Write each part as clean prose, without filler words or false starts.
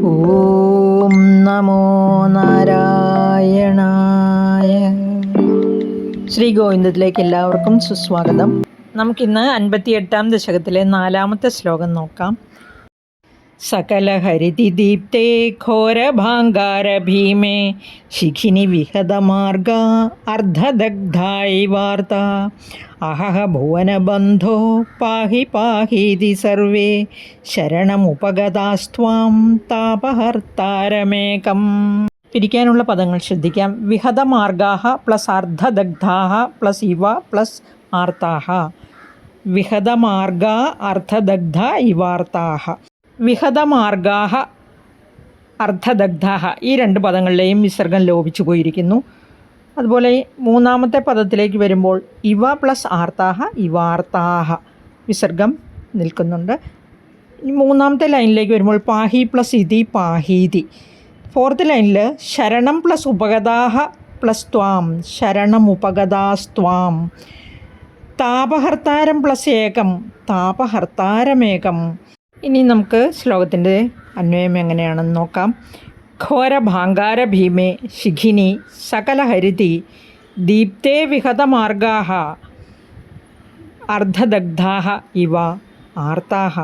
ഓം നമോ നാരായണായ. ശ്രീ ഗോവിന്ദത്തിലേക്ക് എല്ലാവർക്കും സുസ്വാഗതം. നമുക്കിന്ന് 58-ാം ദശകത്തിലെ 4-ാമത്തെ ശ്ലോകം നോക്കാം. സകലഹരിതിദീപ്തേ ഘോരഭാങ്കാരഭീമേ ശിഖിനി വിഹതമാർഗ അർദ്ധദഗ്ധായി വാർത്ത അഹഹ ഭുവനബന്ധോ പാഹി പാഹീതി സർവേ ശരണമുപഗതാസ്ത്വാം താപഹർത്താരമേകം. പിരിക്കാനുള്ള പദങ്ങൾ ശ്രദ്ധിക്കാം. വിഹതമാർഗാഹ പ്ലസ് അർദ്ധദഗ്ധാഹ പ്ലസ് ഇവ പ്ലസ് ആർത്താഹ. വിഹതമാർഗ അർദ്ധദഗ്ധ ഇവാർത്താഹ. വിഹതമാർഗാഹ അർദ്ധദഗ്ധാഹ ഈ രണ്ട് പദങ്ങളിലെയും വിസർഗം ലോപിച്ചു പോയിരിക്കുന്നു. അതുപോലെ മൂന്നാമത്തെ പദത്തിലേക്ക് വരുമ്പോൾ ഇവ പ്ലസ് ആർത്താഹ ഇവാർത്താഹ വിസർഗം നിൽക്കുന്നുണ്ട്. മൂന്നാമത്തെ ലൈനിലേക്ക് വരുമ്പോൾ പാഹി പ്ലസ് ഇതി പാഹീതി. ഫോർത്ത് ലൈനിൽ ശരണം പ്ലസ് ഉപഗതാഹ പ്ലസ് ത്വാം ശരണമുപഗതാസ്ത്വാം. താപഹർത്താരം പ്ലസ് ഏകം താപഹർത്താരമേകം. ഇനി നമുക്ക് ശ്ലോകത്തിൻ്റെ അന്വയം എങ്ങനെയാണെന്ന് നോക്കാം. ഘോരഭാങ്കാര ഭീമേ ശിഖിനി സകലഹരിതി ദീപ്തേ വിഹതമാർഗാഹ അർദ്ധദഗ്ധാഹ ഇവ ആർത്താഹ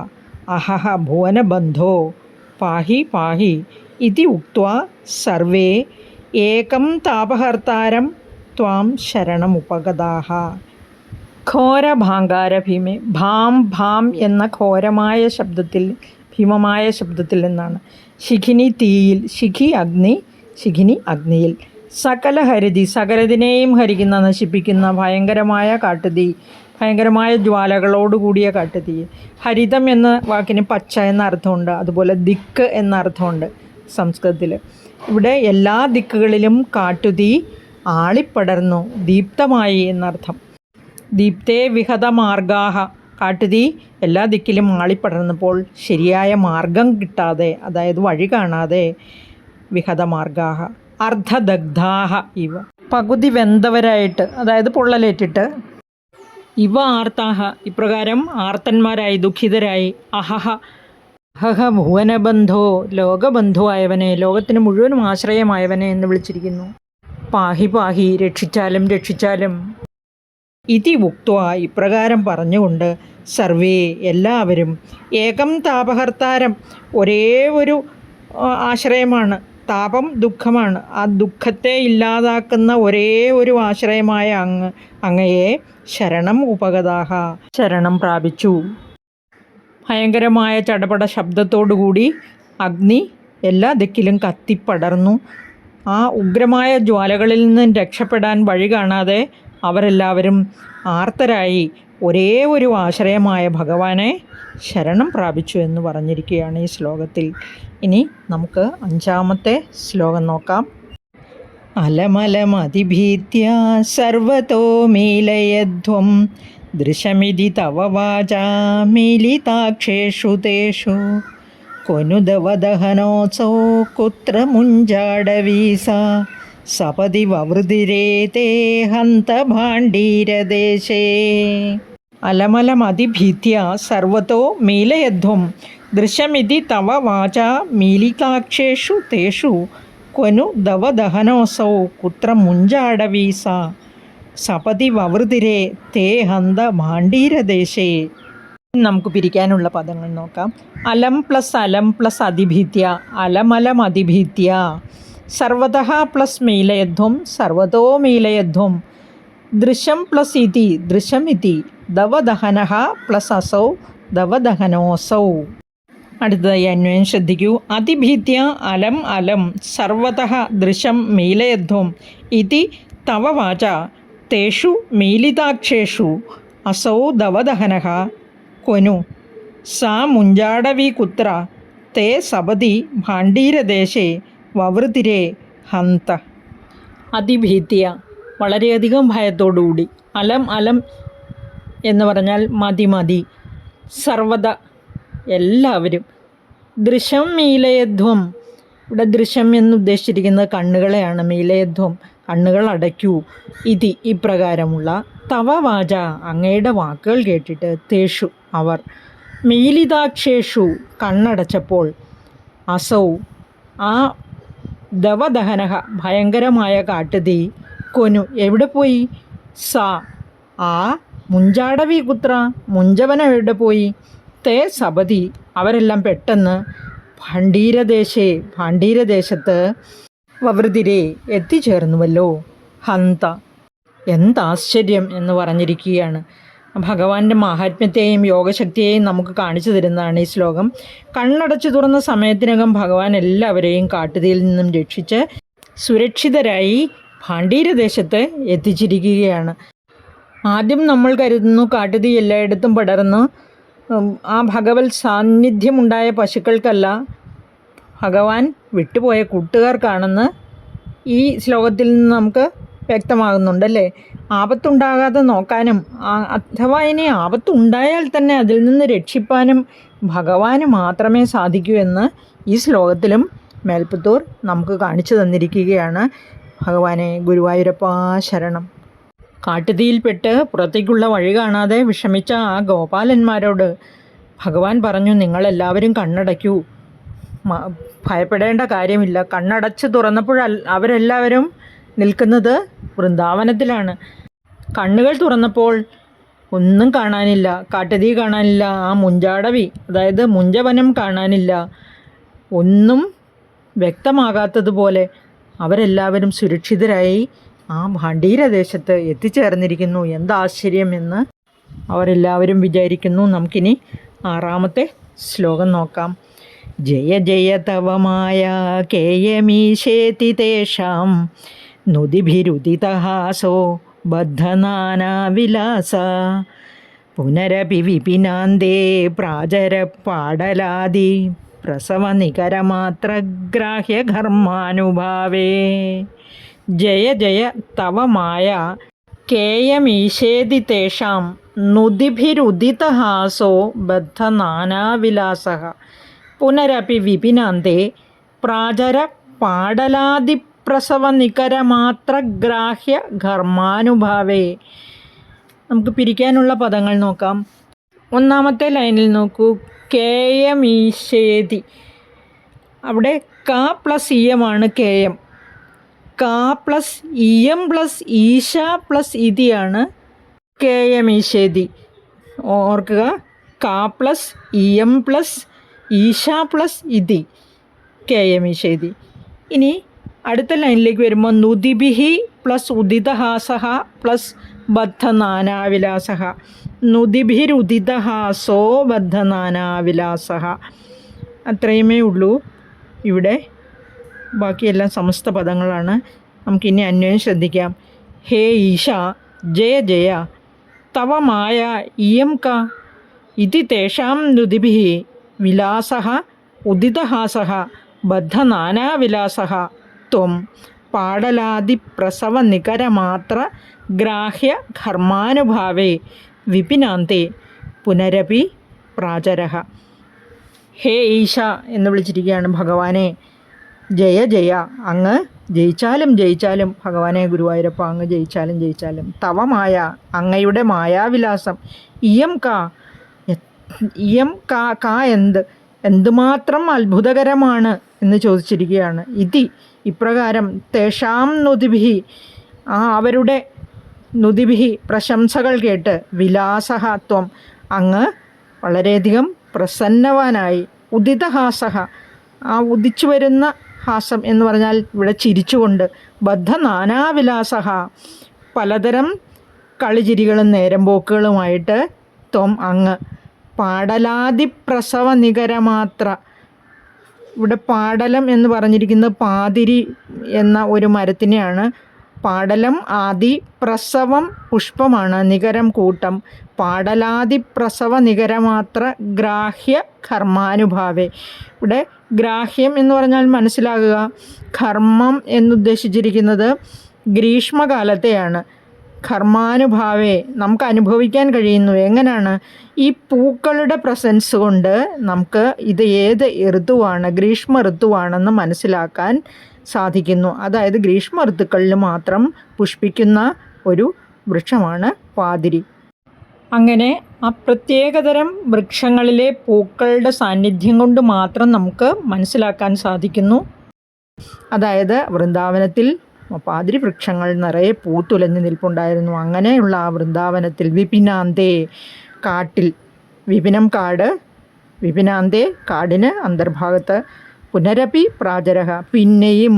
അഹഹ ഭുവനബന്ധോ പാഹി പാഹി ഇതി ഉക്ത്വാ സർവേ ഏകം താപഹർത്താരം ത്വാം ശരണമുപഗതാഹ. ഘോരഭാങ്കാര ഭീമേ. ഭാം ഭാം എന്ന ഘോരമായ ശബ്ദത്തിൽ ഭീമമായ ശബ്ദത്തിൽ നിന്നാണ്. ശിഖിനി തീയിൽ, ശിഖി അഗ്നി, ശിഖിനി അഗ്നിയിൽ. സകല ഹരിതി സകലതിനെയും ഹരിക്കുന്ന നശിപ്പിക്കുന്ന ഭയങ്കരമായ കാട്ടുതീ, ഭയങ്കരമായ ജ്വാലകളോടുകൂടിയ കാട്ടുതീ. ഹരിതം എന്ന വാക്കിന് പച്ച എന്ന അർത്ഥമുണ്ട്. അതുപോലെ ദിക്ക് എന്ന അർത്ഥമുണ്ട് സംസ്കൃതത്തിൽ. ഇവിടെ എല്ലാ ദിക്കുകളിലും കാട്ടുതീ ആളിപ്പടർന്നു, ദീപ്തമായി എന്നർത്ഥം. ദീപ്തേ വിഹതമാർഗാഹ കാട്ടുതീ എല്ലാ ദിക്കിലും ആളിപ്പടർന്നപ്പോൾ ശരിയായ മാർഗം കിട്ടാതെ, അതായത് വഴി കാണാതെ, വിഹതമാർഗാഹ അർദ്ധദഗ്ധാഹ ഇവ പകുതി വെന്തവരായിട്ട്, അതായത് പൊള്ളലേറ്റിട്ട്, ഇവ ആർത്താഹ ഇപ്രകാരം ആർത്തന്മാരായി ദുഃഖിതരായി, അഹഹ അഹഹ ഭുവനബന്ധോ ലോകബന്ധു ആയവനെ, ലോകത്തിന് മുഴുവനും ആശ്രയമായവനെ എന്ന് വിളിച്ചിരിക്കുന്നു. പാഹി പാഹി രക്ഷിച്ചാലും രക്ഷിച്ചാലും. ഇതി ഉക്ത്വ ഇപ്രകാരം പറഞ്ഞുകൊണ്ട് സർവേ എല്ലാവരും ഏകം താപഹർത്താരം ഒരേ ഒരു ആശ്രയമാണ്. താപം ദുഃഖമാണ്. ആ ദുഃഖത്തെ ഇല്ലാതാക്കുന്ന ഒരേ ഒരു ആശ്രയമായ അങ്ങയെ ശരണം ഉപഗതാഹ ശരണം പ്രാപിച്ചു. ഭയങ്കരമായ ചടപട ശബ്ദത്തോടുകൂടി അഗ്നി എല്ലാ ദിക്കിലും കത്തിപ്പടർന്നു. ആ ഉഗ്രമായ ജ്വാലകളിൽ നിന്നും രക്ഷപ്പെടാൻ വഴി കാണാതെ അവരെല്ലാവരും ആർത്തരായി ഒരേ ഒരു ആശ്രയമായ ഭഗവാനെ ശരണം പ്രാപിച്ചു എന്ന് പറഞ്ഞിരിക്കുകയാണ് ഈ ശ്ലോകത്തിൽ. ഇനി നമുക്ക് 5-ാമത്തെ ശ്ലോകം നോക്കാം. അലമലമതിഭീത്യ സർവതോ മീലയധ്വം ദൃശമിതി തവ വാചാ മീലിതാക്ഷേഷു തേഷു കൊനുദവദഹനോത്സോ കുത്ര മുഞ്ചാടവീസ സപതി വവൃതിരേതേ ഹന്ത ഭാണ്ഡീരദേശേ. അലമലമതിഭീത്യ സർവതോ മീലയധ്വം ദൃശമിതി തവ വാചാ മീലിതാക്ഷേഷു തേഷു ക്വനു ദവദഹനോസൗ കുത്ര മുഞ്ചാടവീസ സപതി വവൃതിരേ തേ ഹന്ത ഭാണ്ഡീരദേശേ. നമുക്ക് പിരിക്കാനുള്ള പദങ്ങൾ നോക്കാം. അലം പ്ലസ് അതിഭീത്യ അലമലമതിഭീത്യ. സർവതഃ പ്ലസ് മീലയധ്വം സർവതോ മീലയധ്വം. ദൃശം പ്ലസ് ഇതി ദൃശമിതി. ദവദഹനഃ പ്ലസ് അസൗ ദവദഹനോസൗ. അടുത്തതായി അന്വയം ശ്രദ്ധിക്കൂ. അതിഭീത്യ അലം അലം സർവതഃ ദൃശം മീലയധ്വം ഇതി തവ വാച തേഷു മീലിതാക്ഷേഷു അസൗ ദവദഹനഃ ക്വനു സാ മുഞ്ചാടവി കുത്ര തേ സപതി ഭാണ്ഡീരദേശേ വവൃതിരേ ഹന്ത. അതിഭീത്യ വളരെയധികം ഭയത്തോടുകൂടി. അലം അലം എന്ന് പറഞ്ഞാൽ മതി മതി. സർവത എല്ലാവരും. ദൃശം മീലയധ്വം. ഇവിടെ ദൃശ്യം എന്ന് ഉദ്ദേശിച്ചിരിക്കുന്നത് കണ്ണുകളെയാണ്. മീലയധ്വം കണ്ണുകൾ അടയ്ക്കൂ. ഇതി ഇപ്രകാരമുള്ള. തവ വാച അങ്ങയുടെ വാക്കുകൾ കേട്ടിട്ട്. തേഷു അവർ. മീലിതാക്ഷേഷു കണ്ണടച്ചപ്പോൾ. അസൗ ആ ദവദഹനഹ ഭയങ്കരമായ കാട്ടുതീ കൊനു എവിടെ പോയി സാ ആ മുഞ്ചാടവി കുത്ര മുഞ്ചവനം എവിടെ പോയി തേ സപതി അവരെല്ലാം പെട്ടെന്ന് ഭാണ്ഡീരദേശത്ത് വവൃതിരെ എത്തിച്ചേർന്നുവല്ലോ. ഹന്ത എന്താശ്ചര്യം എന്ന് പറഞ്ഞിരിക്കുകയാണ്. ഭഗവാന്റെ മാഹാത്മ്യത്തെയും യോഗശക്തിയെയും നമുക്ക് കാണിച്ചു തരുന്നതാണ് ഈ ശ്ലോകം. കണ്ണടച്ചു തുറന്ന സമയത്തിനകം ഭഗവാൻ എല്ലാവരെയും കാട്ടുതീയിൽ നിന്നും രക്ഷിച്ച് സുരക്ഷിതരായി ഭാണ്ഡീരദേശത്ത് എത്തിച്ചിരിക്കുകയാണ്. ആദ്യം നമ്മൾ കരുതുന്നു കാട്ടുതീ എല്ലായിടത്തും പടർന്ന് ആ ഭഗവത് സാന്നിധ്യമുണ്ടായ പശുക്കൾക്കല്ല, ഭഗവാൻ വിട്ടുപോയ കൂട്ടുകാർക്കാണെന്ന് ഈ ശ്ലോകത്തിൽ നിന്ന് നമുക്ക് വ്യക്തമാകുന്നുണ്ടല്ലേ. ആപത്തുണ്ടാകാതെ നോക്കാനും അഥവാ ഇനി ആപത്തുണ്ടായാൽ തന്നെ അതിൽ നിന്ന് രക്ഷിപ്പാനും ഭഗവാന് മാത്രമേ സാധിക്കൂ എന്ന് ഈ ശ്ലോകത്തിലും മേൽപ്പത്തൂർ നമുക്ക് കാണിച്ചു തന്നിരിക്കുകയാണ്. ഭഗവാനെ ഗുരുവായൂരപ്പാ ശരണം. കാട്ടുതീയിൽപ്പെട്ട് പുറത്തേക്കുള്ള വഴി കാണാതെ വിഷമിച്ച ആ ഗോപാലന്മാരോട് ഭഗവാൻ പറഞ്ഞു, നിങ്ങളെല്ലാവരും കണ്ണടയ്ക്കൂ, ഭയപ്പെടേണ്ട കാര്യമില്ല. കണ്ണടച്ച് തുറന്നപ്പോൾ അവരെല്ലാവരും നിൽക്കുന്നത് വൃന്ദാവനത്തിലാണ്. കണ്ണുകൾ തുറന്നപ്പോൾ ഒന്നും കാണാനില്ല, കാട്ടുതീ കാണാനില്ല, ആ മുഞ്ചാടവി അതായത് മുഞ്ചവനം കാണാനില്ല. ഒന്നും വ്യക്തമാകാത്തതുപോലെ അവരെല്ലാവരും സുരക്ഷിതരായി ആ ഭാണ്ഡീരദേശത്ത് എത്തിച്ചേർന്നിരിക്കുന്നു. എന്താശ്ചര്യം എന്ന് അവരെല്ലാവരും വിചാരിക്കുന്നു. നമുക്കിനി 6ാമത്തെ ശ്ലോകം നോക്കാം. ജയ ജയ തവമായ കേയമീശേതി തേഷാം നുതിഭിരുദിതഹാസോ ബദ്ധനാനാവിലാസ പുനരപി വിപിനാന്തേ പ്രാചരപ്പാടലാദി പ്രസവനികരമാത്രഗ്രാഹ്യഘർമാനുഭാവേ. ജയ ജയ തവ മായ കേയമീശേതി തേഷാം നുതിഭിരുദിതഹാസോ ബദ്ധനാനാവിലാസഃ പുനരപി വിപിനാന്തേ പ്രാചരപ്പാടലാദിപ്രസവനികരമാത്രഗ്രാഹ്യഘർമാനുഭാവേ. നമുക്ക് പിരിക്കാനുള്ള പദങ്ങൾ നോക്കാം. 1ാമത്തെ ലൈനിൽ നോക്കൂ, കേയമീശേതി. അവിടെ ക പ്ലസ് ഇയമാണ് കേയം. ക പ്ലസ് ഇയം പ്ലസ് ഈശ പ്ലസ് ഇതിയാണ് കേയമീശേതി. ഓർക്കുക, ക പ്ലസ് ഇയം പ്ലസ് ഈശ പ്ലസ് ഇതി കേയമീശേതി. ഇനി അടുത്ത ലൈനിലേക്ക് വരുമ്പോൾ നുതിഭിഹി പ്ലസ് ഉദിതഹാസഃ പ്ലസ് ബദ്ധനാനാവിലാസഃ. നുതിഭിരുദിതഹാസോ ബദ്ധനാനാവിലാസഃ. അത്രയുമേ ഉള്ളൂ ഇവിടെ. ബാക്കിയെല്ലാം സമസ്ത പദങ്ങളാണ്. നമുക്കിനി അന്വയം ശ്രദ്ധിക്കാം. ഹേ ഈശ ജയ ജയ തവ മായ ഇയം ക ഇതി തേഷാം നുതിഭിഃ വിലാസഃ ഉദിതഹാസഃ ബദ്ധനാനാവിലാസഃ ത്വം പാടലാദിപ്രസവനികരമാത്ര ഗ്രാഹ്യഘർമാനുഭാവേ വിപിനാന്തേ പുനരപി പ്രാചരഃ. ഹേ ഈശ എന്ന് വിളിച്ചിരിക്കുകയാണ് ഭഗവാനെ. ജയ ജയ, അങ്ങ് ജയിച്ചാലും ജയിച്ചാലും ഭഗവാനെ ഗുരുവായൂരപ്പ, അങ്ങ് ജയിച്ചാലും ജയിച്ചാലും. തവമായ, അങ്ങയുടെ മായാവിലാസം. ഇയം ക എന്തുമാത്രം അത്ഭുതകരമാണ് എന്ന് ചോദിച്ചിരിക്കുകയാണ്. ഇതി ഇപ്രകാരം തേഷാം നുതിഭിഹി അവരുടെ നുതിഭിഹി പ്രശംസകൾ കേട്ട് വിലാസഃ ത്വം അങ്ങ് വളരെയധികം പ്രസന്നവാനായി. ഉദിതഹാസഃ ഉദിച്ചു വരുന്ന ഹാസം എന്ന് പറഞ്ഞാൽ ഇവിടെ ചിരിച്ചുകൊണ്ട്. ബദ്ധനാനാവിലാസഃ പലതരം കളിചിരികളും നേരമ്പോക്കുകളുമായിട്ട് ത്വം അങ്ങ്. പാടലാദിപ്രസവനികരമാത്ര. ഇവിടെ പാടലം എന്ന് പറഞ്ഞിരിക്കുന്നത് പാതിരി എന്ന ഒരു മരത്തിനെയാണ്. പാടലം ആദി, പ്രസവം പുഷ്പമാണ്, നികരം കൂട്ടം. പാടലാദിപ്രസവ നികരമാത്ര ഗ്രാഹ്യ കർമാനുഭാവേ. ഇവിടെ ഗ്രാഹ്യം എന്ന് പറഞ്ഞാൽ മനസ്സിലാകുക, കർമ്മം എന്നുദ്ദേശിച്ചിരിക്കുന്നത് ഗ്രീഷ്മകാലത്തെയാണ്. കർമാനുഭാവേ നമുക്ക് അനുഭവിക്കാൻ കഴിയുന്നു. എങ്ങനെയാണ്? ഈ പൂക്കളുടെ പ്രസൻസ് കൊണ്ട് നമുക്ക് ഇത് ഏത് ഋതുവാണ്, ഗ്രീഷ്മ ഋതുവാണെന്ന് മനസ്സിലാക്കാൻ സാധിക്കുന്നു. അതായത് ഗ്രീഷ്മ ഋതുക്കളിൽ മാത്രം പുഷ്പിക്കുന്ന ഒരു വൃക്ഷമാണ് പാതിരി. അങ്ങനെ ആ പ്രത്യേകതരം വൃക്ഷങ്ങളിലെ പൂക്കളുടെ സാന്നിധ്യം കൊണ്ട് മാത്രം നമുക്ക് മനസ്സിലാക്കാൻ സാധിക്കുന്നു. അതായത് വൃന്ദാവനത്തിൽ പാതിരി വൃക്ഷങ്ങൾ നിറയെ പൂത്തുലഞ്ഞു നിൽപ്പുണ്ടായിരുന്നു. അങ്ങനെയുള്ള ആ വൃന്ദാവനത്തിൽ വിപിനാന്തേ, കാട്ടിൽ, വിപിനം കാട്, വിപിനാന്തേ കാടിന് അന്തർഭാഗത്ത്, പുനരപി പ്രാചരഹ, പിന്നെയും,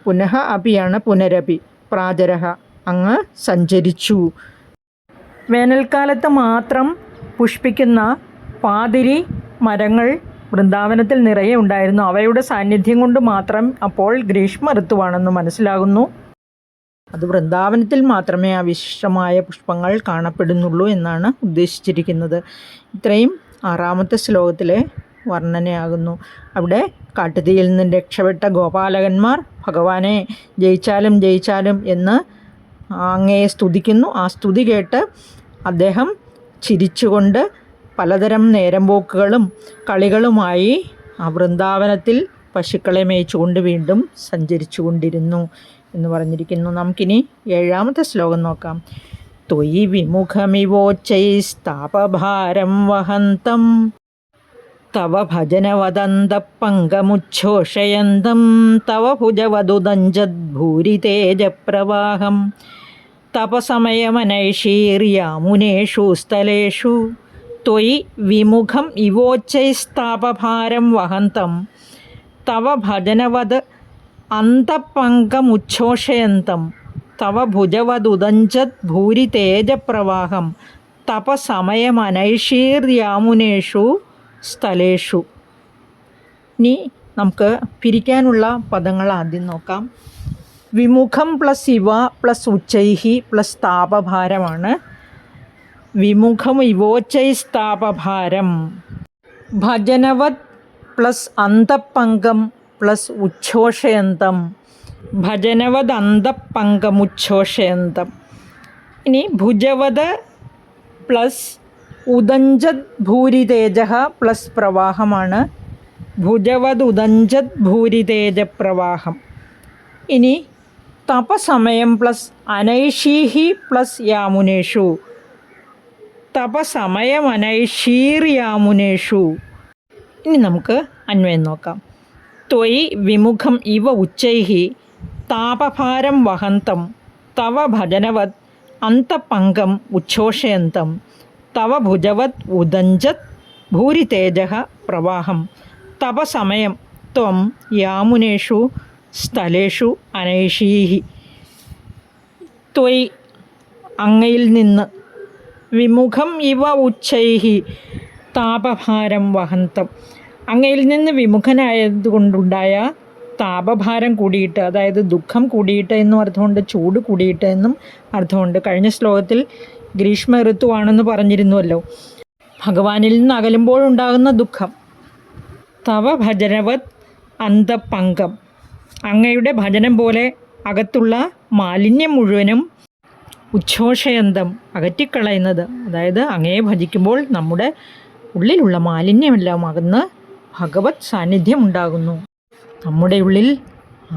പുനഃ അപിയാണ് പുനരപി, പ്രാചരഹ അങ്ങ് സഞ്ചരിച്ചു. വേനൽക്കാലത്ത് മാത്രം പുഷ്പിക്കുന്ന പാതിരി മരങ്ങൾ വൃന്ദാവനത്തിൽ നിറയെ ഉണ്ടായിരുന്നു. അവയുടെ സാന്നിധ്യം കൊണ്ട് മാത്രം അപ്പോൾ ഗ്രീഷ്മ ഋതുവാണെന്ന് മനസ്സിലാകുന്നു. അത് വൃന്ദാവനത്തിൽ മാത്രമേ ആ വിശിഷ്ടമായ പുഷ്പങ്ങൾ കാണപ്പെടുന്നുള്ളൂ എന്നാണ് ഉദ്ദേശിച്ചിരിക്കുന്നത്. ഇത്രയും 6ാമത്തെ ശ്ലോകത്തിലെ വർണ്ണനയാകുന്നു. അവിടെ കാട്ടുതീയിൽ നിന്നും രക്ഷപ്പെട്ട ഗോപാലകന്മാർ ഭഗവാനെ ജയിച്ചാലും ജയിച്ചാലും എന്ന് അങ്ങയെ സ്തുതിക്കുന്നു. ആ സ്തുതി കേട്ട് അദ്ദേഹം ചിരിച്ചുകൊണ്ട് പലതരം നേരമ്പോക്കുകളും കളികളുമായി ആ വൃന്ദാവനത്തിൽ പശുക്കളെ മേയിച്ചുകൊണ്ട് വീണ്ടും സഞ്ചരിച്ചു കൊണ്ടിരുന്നു എന്ന് പറഞ്ഞിരിക്കുന്നു. നമുക്കിനി 7ാമത്തെ ശ്ലോകം നോക്കാം. ത്വയി വിമുഖമിവോച്ചൈസ്താപഭാരം വഹന്തം തവ ഭജനവദന്തപങ്കമുച്ഛോഷയന്തം തവ ഭുജവദുദഞ്ചദ്ഭൂരിതേജപ്രവാഹം തപസമയമനൈഷീർയാമുനേഷു സ്ഥലേഷു ത്വയി വിമുഖം ഇവോച്ചൈസ്താപഭാരം വഹന്തം തവ ഭജനവദ് അന്തപങ്കമുച്ഛോഷയന്തം തവ ഭുജവദുദഞ്ചദ്ഭൂരിതേജപ്രവാഹം തപസമയമനൈഷീർയാമുനേഷു സ്ഥലേഷു. ഇനി നമുക്ക് പിരിക്കാനുള്ള പദങ്ങൾ ആദ്യം നോക്കാം. വിമുഖം പ്ലസ് ഇവ പ്ലസ് ഉച്ചൈഹി പ്ലസ് താപഭാരമാണ്. വിമുഖം ഇവോച്ചൈസ്താപഭാരം. ഭജനവത് പ്ലസ് അന്തപങ്കം പ്ലസ് ഉച്ഛോഷയന്തം. ഭജനവത് അന്തപങ്കമുച്ഛോഷയന്തം. ഇനി ഭുജവത് പ്ലസ് ഉദഞ്ചത് ഭൂരിതേജ പ്ലസ് പ്രവാഹമാണ്. ഭുജവത് ഉദഞ്ചത് ഭൂരിതേജ പ്രവാഹം. ഇനി തപസമയം പ്ലസ് അനൈഷീഹി പ്ലസ് യാമുനേഷു. തപസമയം അനൈഷീർയാമുനേഷു. ഇനി നമുക്ക് അന്വയം നോക്കാം. ത്വയി വിമുഖം ഇവ ഉച്ചൈഹി താപഭാരം വഹന്തം തവ ഭജനവത് അന്തപങ്കം ഉച്ഛോഷയന്തം തവ ഭുജവത് ഉദഞ്ചത് ഭൂരിതേജ പ്രവാഹം തപസമയം ത്വം യാമുനേഷു സ്ഥലേഷു അനൈഷീഹി. ത്വയി അങ്ങയിൽ നിന്ന്, വിമുഖം ഇവ ഉച്ചൈഹി താപഭാരം വഹന്തം അങ്ങയിൽ നിന്ന് വിമുഖനായതുകൊണ്ടുണ്ടായ താപഭാരം കൂടിയിട്ട്, അതായത് ദുഃഖം കൂടിയിട്ട് എന്നും അർത്ഥമുണ്ട്, ചൂട് കൂടിയിട്ട് എന്നും അർത്ഥമുണ്ട്. കഴിഞ്ഞ ശ്ലോകത്തിൽ ഗ്രീഷ്മ ഋതുവാണെന്ന് പറഞ്ഞിരുന്നുവല്ലോ. ഭഗവാനിൽ നിന്ന് അകലുമ്പോഴുണ്ടാകുന്ന ദുഃഖം. തവ ഭജനവത് അന്തപങ്കം, അങ്ങയുടെ ഭജനം പോലെ അകത്തുള്ള മാലിന്യം മുഴുവനും ഉച്ഛോഷയന്തം അകറ്റിക്കളയുന്നത്. അതായത് അങ്ങയെ ഭജിക്കുമ്പോൾ നമ്മുടെ ഉള്ളിലുള്ള മാലിന്യമെല്ലാം അകന്ന് ഭഗവത് സാന്നിധ്യം ഉണ്ടാകുന്നു. നമ്മുടെ ഉള്ളിൽ ആ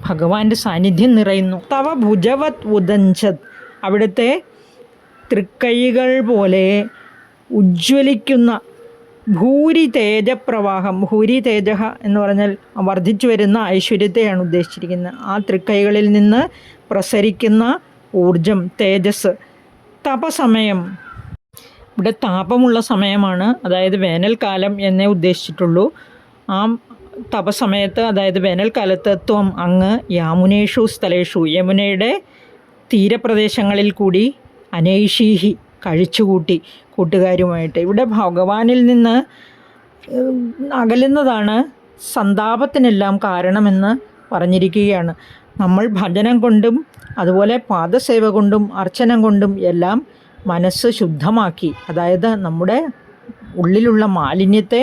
ഭഗവാന്റെ സാന്നിധ്യം നിറയുന്നു. തവ ഭുജവത് ഉദഞ്ചത്, അവിടുത്തെ തൃക്കൈകൾ പോലെ ഉജ്ജ്വലിക്കുന്ന ഭൂരി തേജപ്രവാഹം. ഭൂരി തേജ എന്ന് പറഞ്ഞാൽ വർദ്ധിച്ചു വരുന്ന ഐശ്വര്യത്തെയാണ് ഉദ്ദേശിച്ചിരിക്കുന്നത്. ആ തൃക്കൈകളിൽ നിന്ന് പ്രസരിക്കുന്ന ഊർജം, തേജസ്. തപസമയം, ഇവിടെ താപമുള്ള സമയമാണ്, അതായത് വേനൽക്കാലം എന്നേ ഉദ്ദേശിച്ചിട്ടുള്ളൂ. ആ തപസമയത്ത്, അതായത് വേനൽക്കാലത്ത് ത്വം അങ്ങ് യാമുനേഷു സ്ഥലേഷു, യമുനയുടെ തീരപ്രദേശങ്ങളിൽ കൂടി അനൈഷീഹി കഴിച്ചുകൂട്ടി കൂട്ടുകാരുമായിട്ട്. ഇവിടെ ഭഗവാനിൽ നിന്ന് അകലുന്നതാണ് സന്താപത്തിനെല്ലാം കാരണമെന്ന് പറഞ്ഞിരിക്കുകയാണ്. നമ്മൾ ഭജനം കൊണ്ടും അതുപോലെ പാദസേവ കൊണ്ടും അർച്ചന കൊണ്ടും എല്ലാം മനസ്സ് ശുദ്ധമാക്കി, അതായത് നമ്മുടെ ഉള്ളിലുള്ള മാലിന്യത്തെ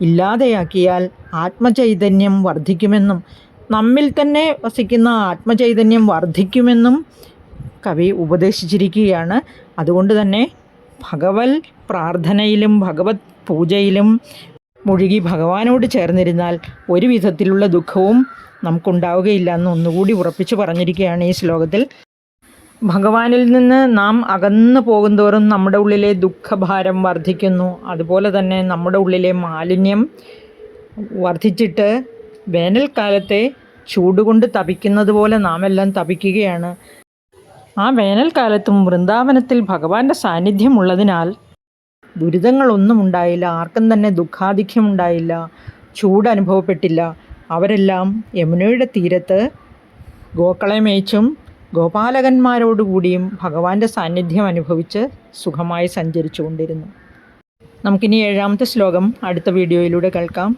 ഇല്ലാതെയാക്കിയാൽ ആത്മചൈതന്യം വർദ്ധിക്കുമെന്നും നമ്മിൽ തന്നെ വസിക്കുന്ന ആത്മചൈതന്യം വർദ്ധിക്കുമെന്നും കവി ഉപദേശിച്ചിരിക്കുകയാണ്. അതുകൊണ്ട് തന്നെ ഭഗവത് പ്രാർത്ഥനയിലും ഭഗവത് പൂജയിലും മുഴുകി ഭഗവാനോട് ചേർന്നിരുന്നാൽ ഒരു വിധത്തിലുള്ള ദുഃഖവും നമുക്കുണ്ടാവുകയില്ല എന്ന് ഒന്നുകൂടി ഉറപ്പിച്ച് പറഞ്ഞിരിക്കുകയാണ് ഈ ശ്ലോകത്തിൽ. ഭഗവാനിൽ നിന്ന് നാം അകന്നു പോകുന്തോറും നമ്മുടെ ഉള്ളിലെ ദുഃഖഭാരം വർദ്ധിക്കുന്നു. അതുപോലെ തന്നെ നമ്മുടെ ഉള്ളിലെ മാലിന്യം വർദ്ധിച്ചിട്ട് വേനൽക്കാലത്തെ ചൂടുകൊണ്ട് തപിക്കുന്നത് പോലെ നാം എല്ലാം തപിക്കുകയാണ്. ആ വേനൽക്കാലത്തും വൃന്ദാവനത്തിൽ ഭഗവാന്റെ സാന്നിധ്യമുള്ളതിനാൽ ദുരിതങ്ങളൊന്നും ഉണ്ടായില്ല. ആർക്കും തന്നെ ദുഃഖാധിക്യമുണ്ടായില്ല, ചൂട് അനുഭവപ്പെട്ടില്ല. അവരെല്ലാം യമുനയുടെ തീരത്ത് ഗോക്കളെ മേയ്ച്ചും ഗോപാലകന്മാരോടുകൂടിയും ഭഗവാന്റെ സാന്നിധ്യം അനുഭവിച്ച് സുഖമായി സഞ്ചരിച്ചു കൊണ്ടിരുന്നു. നമുക്കിനി 7ാമത്തെ ശ്ലോകം അടുത്ത വീഡിയോയിലൂടെ കേൾക്കാം.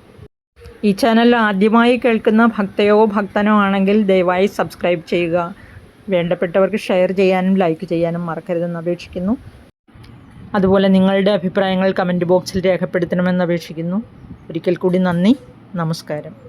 ഈ ചാനൽ ആദ്യമായി കേൾക്കുന്ന ഭക്തയോ ഭക്തനോ ആണെങ്കിൽ ദയവായി സബ്സ്ക്രൈബ് ചെയ്യുക. വേണ്ടപ്പെട്ടവർക്ക് ഷെയർ ചെയ്യാനും ലൈക്ക് ചെയ്യാനും മറക്കരുതെന്ന് അപേക്ഷിക്കുന്നു. അതുപോലെ നിങ്ങളുടെ അഭിപ്രായങ്ങൾ കമൻറ്റ് ബോക്സിൽ രേഖപ്പെടുത്തണമെന്ന് അപേക്ഷിക്കുന്നു. ഒരിക്കൽ കൂടി നന്ദി, നമസ്കാരം.